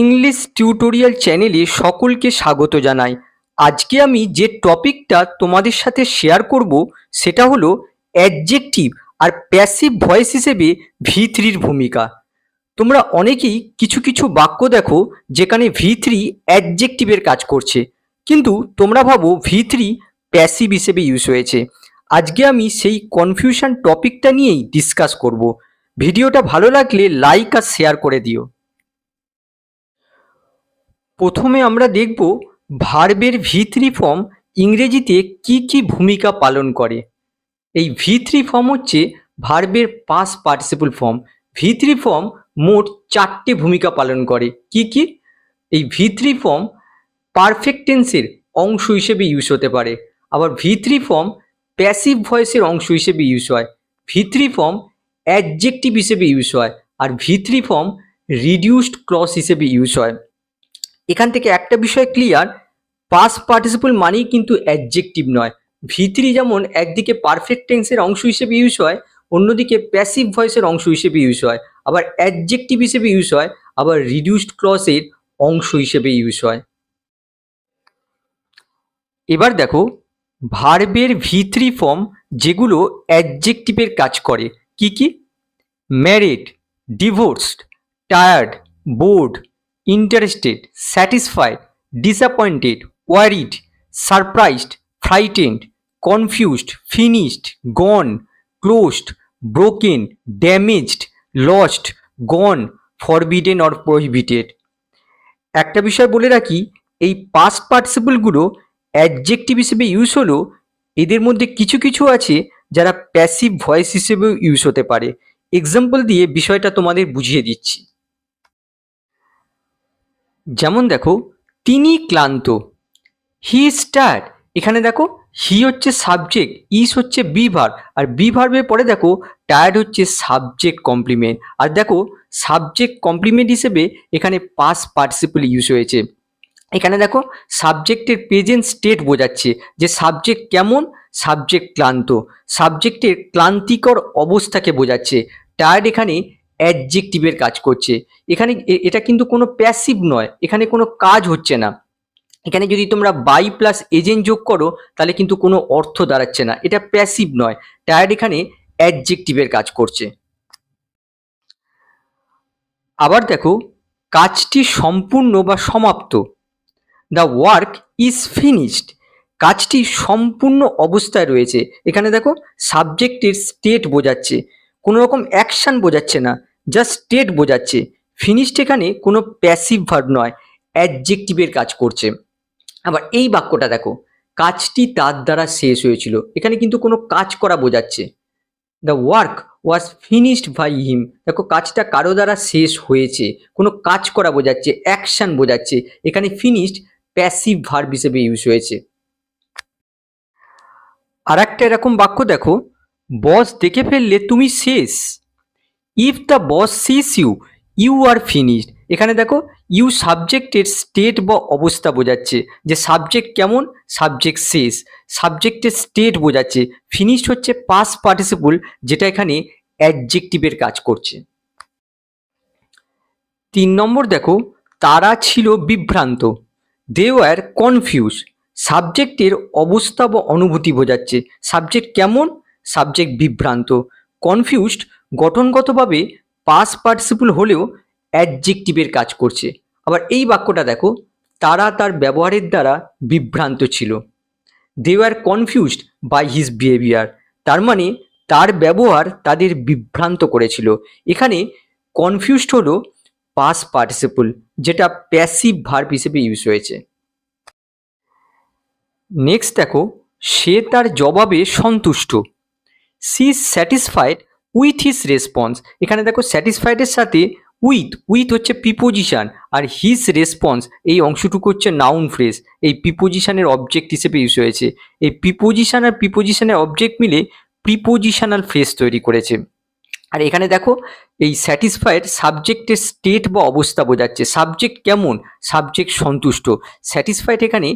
English tutorial চ্যানেলে সকলকে স্বাগত জানাই। আজকে আমি যে টপিকটা তোমাদের সাথে শেয়ার করব সেটা হলো অ্যাডজেক্টিভ আর প্যাসিভ ভয়েস হিসেবে V3-র ভূমিকা। তোমরা অনেকেই কিছু কিছু বাক্য দেখো যেখানে V3 অ্যাডজেক্টিভের কাজ করছে, কিন্তু তোমরা ভাবো V3 প্যাসিভ হিসেবে ইউজ হয়েছে। আজকে আমি সেই কনফিউশন টপিকটা নিয়েই ডিসকাস করব। ভিডিওটা ভালো লাগলে লাইক আর শেয়ার করে দিও। প্রথমে আমরা দেখব ভার্বের V3 ফর্ম ইংরেজিতে কি কি ভূমিকা পালন করে। এই V3 ফর্ম হচ্ছে ভার্বের past participle form. V3 form মোট 4টে ভূমিকা পালন করে। কি কি? এই V3 ফর্ম পারফেক্ট টেন্সের অংশ হিসেবে ইউজ হতে পারে, আবার V3 ফর্ম প্যাসিভ ভয়েসের অংশ হিসেবে ইউজ হয়, V3 ফর্ম অ্যাডজেক্টিভ হিসেবে ইউজ হয়, আর V3 ফর্ম রিডিউসড ক্লজ হিসেবে ইউজ হয়। এখান থেকে একটা বিষয় ক্লিয়ার, পাস্ট পার্টিসিপল মানেই কিন্তু অ্যাডজেক্টিভ নয়। V3 যেমন একদিকে পারফেক্ট টেন্সের অংশ হিসেবে ইউজ হয়, অন্যদিকে প্যাসিভ ভয়েসের অংশ হিসেবে ইউজ হয়, আবার অ্যাডজেক্টিভ হিসেবে ইউজ হয়, আবার রিডিউসড ক্লজের অংশ হিসেবে ইউজ হয়। এবার দেখো ভার্বের V3 ফর্ম যেগুলো অ্যাডজেক্টিভের কাজ করে কি কি? Married, divorced, tired, board, interested, satisfied, disappointed, worried, surprised, frightened, confused, finished, gone, closed, broken, damaged, lost, gone, forbidden or prohibited. একটা বিষয় বলে রাখি, এই পাস্ট পার্টিসিপলগুলো অ্যাডজেক্টিভ হিসেবে ইউজ হলেও এদের মধ্যে কিছু কিছু আছে যারা প্যাসিভ ভয়েস হিসেবেও ইউজ হতে পারে। এক্সাম্পল দিয়ে বিষয়টা তোমাদের বুঝিয়ে দিচ্ছি। যেমন দেখো, তিনি ক্লান্ত, হি ইজ টায়ার্ড। এখানে দেখো হি হচ্ছে সাবজেক্ট, ইজ হচ্ছে বি ভার্ব, আর বি ভার্বের পরে দেখো টায়ার্ড হচ্ছে সাবজেক্ট কমপ্লিমেন্ট, আর দেখো সাবজেক্ট কমপ্লিমেন্ট হিসেবে এখানে পাস্ট পার্টিসিপল ইউজ হয়েছে। এখানে দেখো সাবজেক্টের প্রেজেন্ট স্টেট বোঝাচ্ছে যে সাবজেক্ট কেমন, সাবজেক্ট ক্লান্ত, সাবজেক্টের ক্লান্তিকর অবস্থাকে বোঝাচ্ছে। টায়ার্ড এখানে অ্যাডজেক্টিভের কাজ করছে। এখানে এটা কিন্তু কোনো প্যাসিভ নয়, এখানে কোনো কাজ হচ্ছে না। এখানে যদি তোমরা বাই প্লাস এজেন্ট যোগ করো তাহলে কিন্তু কোনো অর্থ দাঁড়াচ্ছে না, এটা প্যাসিভ নয়। টায়ার্ড এখানে অ্যাডজেক্টিভের কাজ করছে। আবার দেখো কাজটি সম্পূর্ণ বা সমাপ্ত, দ্য ওয়ার্ক ইজ ফিনিশড। কাজটি সম্পূর্ণ অবস্থায় রয়েছে। এখানে দেখো সাবজেক্টের স্টেট বোঝাচ্ছে, কোনো রকম অ্যাকশন বোঝাচ্ছে না, জাস্ট স্টেট বোঝাচ্ছে। ফিনিশড এখানে কোনো প্যাসিভ ভার্ব নয়, অ্যাডজেক্টিভের কাজ করছে। আবার এই বাক্যটা দেখো, কাজটি তার দ্বারা শেষ হয়েছিল। এখানে কিন্তু কোনো কাজ করা বোঝাচ্ছে। The work was finished by him. দেখো কাজটা কারো দ্বারা শেষ হয়েছে, কোনো কাজ করা বোঝাচ্ছে, অ্যাকশন বোঝাচ্ছে। এখানে ফিনিশড প্যাসিভ ভার্ব হিসেবে ইউজ হয়েছে। আর একটা এরকম বাক্য দেখো, বস দেখে ফেললে তুমি শেষ। If the boss sees you, you are finished. এখানে দেখো ইউ সাবজেক্টের স্টেট বা অবস্থা বোঝাচ্ছে, যে সাবজেক্ট কেমন, সাবজেক্ট শেষ, সাবজেক্টের স্টেট বোঝাচ্ছে। ফিনিশড হচ্ছে পাস্ট পার্টিসিপল, যেটা এখানে অ্যাডজেক্টিভের কাজ করছে। 3 নম্বর দেখো, তারা ছিল বিভ্রান্ত, দে ওয়ার কনফিউজ। সাবজেক্টের অবস্থা বা অনুভূতি বোঝাচ্ছে। সাবজেক্ট কেমন, সাবজেক্ট বিভ্রান্ত। কনফিউজড গঠনগতভাবে পাস্ট পার্টিসিপল হলেও অ্যাডজেক্টিভের কাজ করছে। আবার এই বাক্যটা দেখো, তারা তার ব্যবহারের দ্বারা বিভ্রান্ত ছিল। They were confused by his behaviour. তার মানে তার ব্যবহার তাদের বিভ্রান্ত করেছিল। এখানে কনফিউজড হলো পাস্ট পার্টিসিপল, যেটা প্যাসিভ ভার্ব হিসেবে ইউজ হয়েছে। নেক্সট দেখো, সে তার জবাবে সন্তুষ্ট। She is satisfied with his response. এখানে দেখো স্যাটিসফাইডের সাথে উইথ হচ্ছে প্রিপোজিশন, আর হিজ রেসপন্স এই অংশটুকু হচ্ছে নাউন ফ্রেজ, এই প্রিপোজিশনের অবজেক্ট হিসেবে ইউজ হয়েছে। এই প্রিপোজিশন আর প্রিপোজিশনের অবজেক্ট মিলে প্রিপোজিশনাল ফ্রেজ তৈরি করেছে। আর এখানে দেখো এই স্যাটিসফাইড সাবজেক্টের স্টেট বা অবস্থা বোঝাচ্ছে। সাবজেক্ট কেমন, সাবজেক্ট সন্তুষ্ট। স্যাটিসফাইড এখানে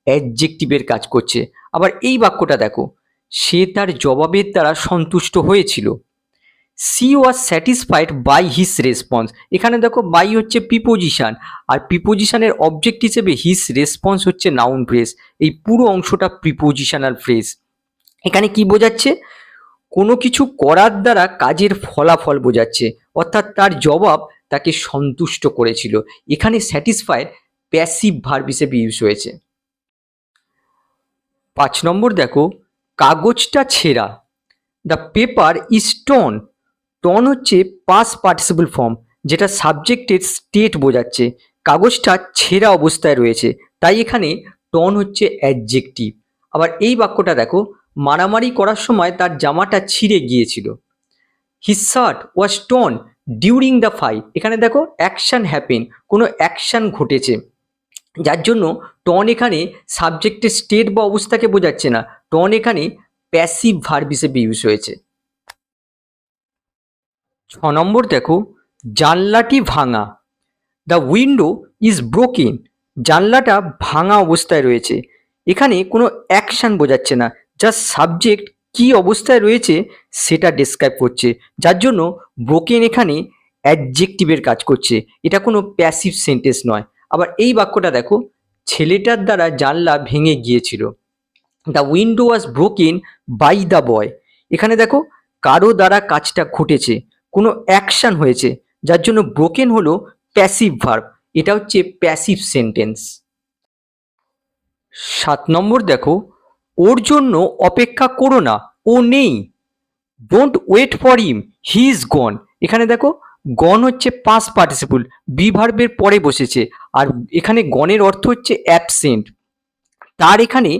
অ্যাডজেক্টিভের কাজ করছে। আবার এই বাক্যটা দেখো, সে তার জবাবের দ্বারা সন্তুষ্ট হয়েছিল। She was satisfied by his response. এখানে দেখো বাই হচ্ছে প্রিপোজিশন, আর প্রিপোজিশনের অবজেক্ট হিসেবে হিস রেসপন্স হচ্ছে নাউন ফ্রেজ। এই পুরো অংশটা প্রিপোজিশনাল ফ্রেজ। এখানে কি বোঝাচ্ছে? কোনো কিছু করার দ্বারা কাজের ফলাফল বোঝাচ্ছে, অর্থাৎ তার জবাব তাকে সন্তুষ্ট করেছিল। এখানে স্যাটিসফাইড প্যাসিভ ভার্ব হিসেবে ইউজ হয়েছে। 5 নম্বর দেখো, কাগজটা ছেঁড়া। The paper is torn. Torn হচ্ছে পাস্ট পার্টিসিপল ফর্ম, যেটা সাবজেক্টের স্টেট বোঝাচ্ছে। কাগজটা ছেঁড়া অবস্থায় রয়েছে, তাই এখানে টর্ন হচ্ছে অ্যাডজেক্টিভ। আবার এই বাক্যটা দেখো, মারামারি করার সময় তার জামাটা ছিঁড়ে গিয়েছিল। His shirt was torn during the fight. এখানে দেখো অ্যাকশন হ্যাপেন, কোনো অ্যাকশন ঘটেছে, যার জন্য টর্ন এখানে সাবজেক্টের স্টেট বা অবস্থাকে বোঝাচ্ছে না। টর্ন এখানে প্যাসিভ ভার্ব হিসেবে ইউজ হয়েছে। 6 নম্বর দেখো, জানলাটি ভাঙা। The window is broken. জানলাটা ভাঙা অবস্থায় রয়েছে। এখানে কোনো অ্যাকশন বোঝাচ্ছে না, জাস্ট সাবজেক্ট কি অবস্থায় রয়েছে সেটা ডেসক্রাইব করছে, যার জন্য ব্রোকেন এখানে অ্যাডজেক্টিভের কাজ করছে। এটা কোনো প্যাসিভ সেন্টেন্স নয়। আবার এই বাক্যটা দেখো, ছেলেটার দ্বারা জানলা ভেঙে গিয়েছিল। The window was broken by the boy. এখানে দেখো কারো দ্বারা কাজটা ঘটেছে, কোনো অ্যাকশন হয়েছে, যার জন্য ব্রোকেন হলো প্যাসিভ ভার্ব। এটা হচ্ছে প্যাসিভ সেন্টেন্স। 7 নম্বর দেখো, ওর জন্য অপেক্ষা করো না, ও নেই। Don't wait for him, he is gone. এখানে দেখো গন হচ্ছে পাস্ট পার্টিসিপল, বি ভার্বের পরে বসেছে, আর এখানে গনের অর্থ হচ্ছে অ্যাবসেন্ট। তার এখানে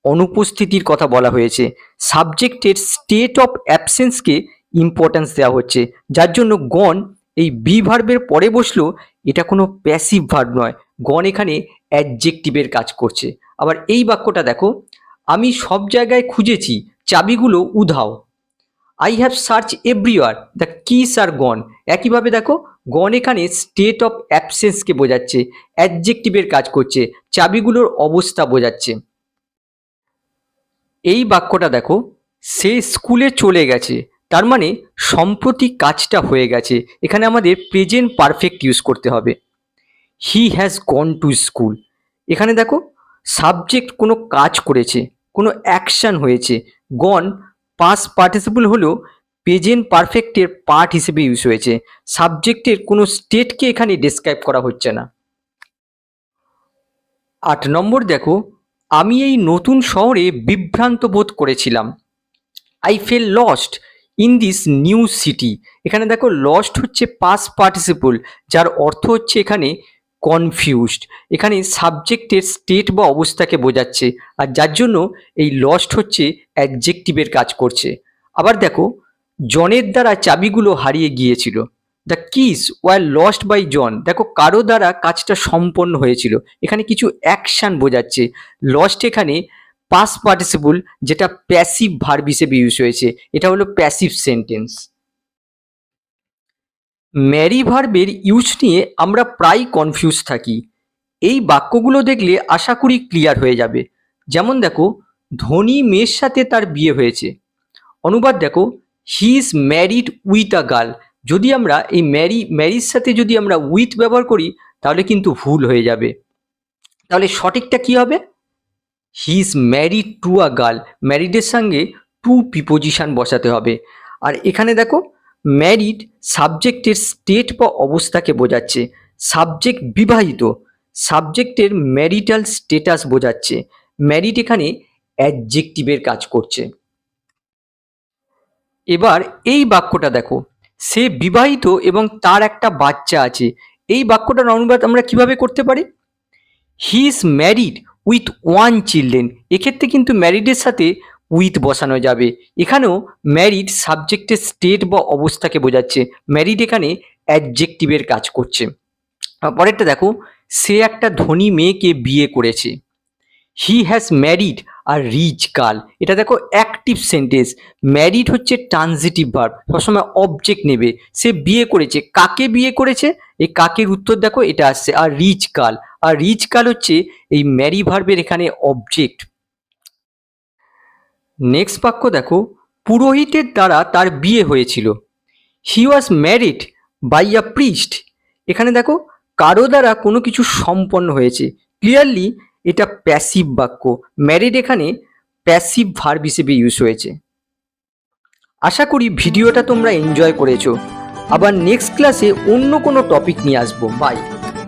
অনুপস্থিতির কথা বলা হয়েছে। সাবজেক্টের স্টেট অফ অ্যাবসেন্সকে ইম্পর্ট্যান্স দেওয়া হচ্ছে, যার জন্য গন এই বি ভার্বের পরে বসলো। এটা কোনো প্যাসিভ ভার্ব নয়, গন এখানে অ্যাডজেক্টিভের কাজ করছে। আবার এই বাক্যটা দেখো, আমি সব জায়গায় খুঁজেছি, চাবিগুলো উধাও। I have search everywhere, the keys are gone. একইভাবে দেখো গন এখানে স্টেট অফ অ্যাবসেন্সকে বোঝাচ্ছে, অ্যাডজেক্টিভের কাজ করছে, চাবিগুলোর অবস্থা বোঝাচ্ছে। এই বাক্যটা দেখো, সে স্কুলে চলে গেছে, তার মানে সম্প্রতি কাজটা হয়ে গেছে। এখানে আমাদের প্রেজেন্ট পারফেক্ট ইউজ করতে হবে। He has gone to school. এখানে দেখো সাবজেক্ট কোনো কাজ করেছে, কোনো অ্যাকশন হয়েছে। গন পাস্ট পার্টিসিপল হলেও প্রেজেন্ট পারফেক্টের পার্ট হিসেবে ইউজ হয়েছে। সাবজেক্টের কোনো স্টেটকে এখানে ডেসক্রাইব করা হচ্ছে না। 8 নম্বর দেখো, আমি এই নতুন শহরে বিভ্রান্ত বোধ করেছিলাম। I fail lost in this new city. এখানে দেখো লস্ট হচ্ছে পাস্ট পার্টিসিপল, যার অর্থ হচ্ছে এখানে কনফিউজড। এখানে সাবজেক্টের স্টেট বা অবস্থাকে বোঝাচ্ছে, আর যার জন্য এই লস্ট হচ্ছে অ্যাডজেক্টিভের কাজ করছে। আবার দেখো জনের দ্বারা চাবিগুলো হারিয়ে গিয়েছিল। The keys were lost by John. দেখো কারো দ্বারা কাজটা সম্পন্ন হয়েছিল, এখানে কিছু অ্যাকশন বোঝাচ্ছে। লস্ট এখানে পাস্ট পার্টিসিপল, যেটা প্যাসিভ ভার্ব হিসেবে ইউজ হয়েছে। এটা হলো প্যাসিভ সেন্টেন্স। ম্যারি ভার্বের ইউজ নিয়ে আমরা প্রায় কনফিউজ থাকি। এই বাক্যগুলো দেখলে আশা করি ক্লিয়ার হয়ে যাবে। যেমন দেখো, ধনী মেয়ের সাথে তার বিয়ে হয়েছে। অনুবাদ দেখো, হি is married with a girl. যদি আমরা এই ম্যারির সাথে যদি আমরা উইথ ব্যবহার করি তাহলে কিন্তু ভুল হয়ে যাবে। তাহলে সঠিকটা কি হবে? He is married to a girl. ম্যারিডের সঙ্গে টু প্রিপোজিশন বসাতে হবে। আর এখানে দেখো ম্যারিড সাবজেক্টের স্টেট বা অবস্থাকে বোঝাচ্ছে। সাবজেক্ট বিবাহিত, সাবজেক্টের ম্যারিটাল স্টেটাস বোঝাচ্ছে। ম্যারিড এখানে অ্যাডজেক্টিভের কাজ করছে। এবার এই বাক্যটা দেখো, সে বিবাহিত এবং তার একটা বাচ্চা আছে। এই বাক্যটার অনুবাদ আমরা কিভাবে করতে পারি? হি is married with one children. এক্ষেত্রে কিন্তু ম্যারিডের সাথে উইথ বসানো যাবে। এখানেও ম্যারিড সাবজেক্টের স্টেট বা অবস্থাকে বোঝাচ্ছে। ম্যারিড এখানে অ্যাডজেক্টিভের কাজ করছে। পরেরটা দেখো, সে একটা ধনী মেয়েকে বিয়ে করেছে। He has married a rich girl. এটা দেখো অ্যাক্টিভ সেন্টেন্স। ম্যারিড হচ্ছে ট্রানজিটিভ ভার্ব, সবসময় অবজেক্ট নেবে। সে বিয়ে করেছে, কাকে বিয়ে করেছে? এই কাকের উত্তর দেখো এটা আসছে। আর রিচ গার্ল, আর রিচ গার্ল হচ্ছে এই ম্যারি ভার্বের এখানে অবজেক্ট। নেক্সট বাক্য দেখো, পুরোহিতের দ্বারা তার বিয়ে হয়েছিল। He was married by a priest. এখানে দেখো কারো দ্বারা কোনো কিছু সম্পন্ন হয়েছে, ক্লিয়ারলি এটা প্যাসিভ বাক্য। ম্যারিড এখানে প্যাসিভ ভার্ব হিসেবে ইউজ হয়েছে। আশা করি ভিডিওটা তোমরা এনজয় করেছো। আবার নেক্সট ক্লাসে অন্য কোনো টপিক নিয়ে আসবো। বাই।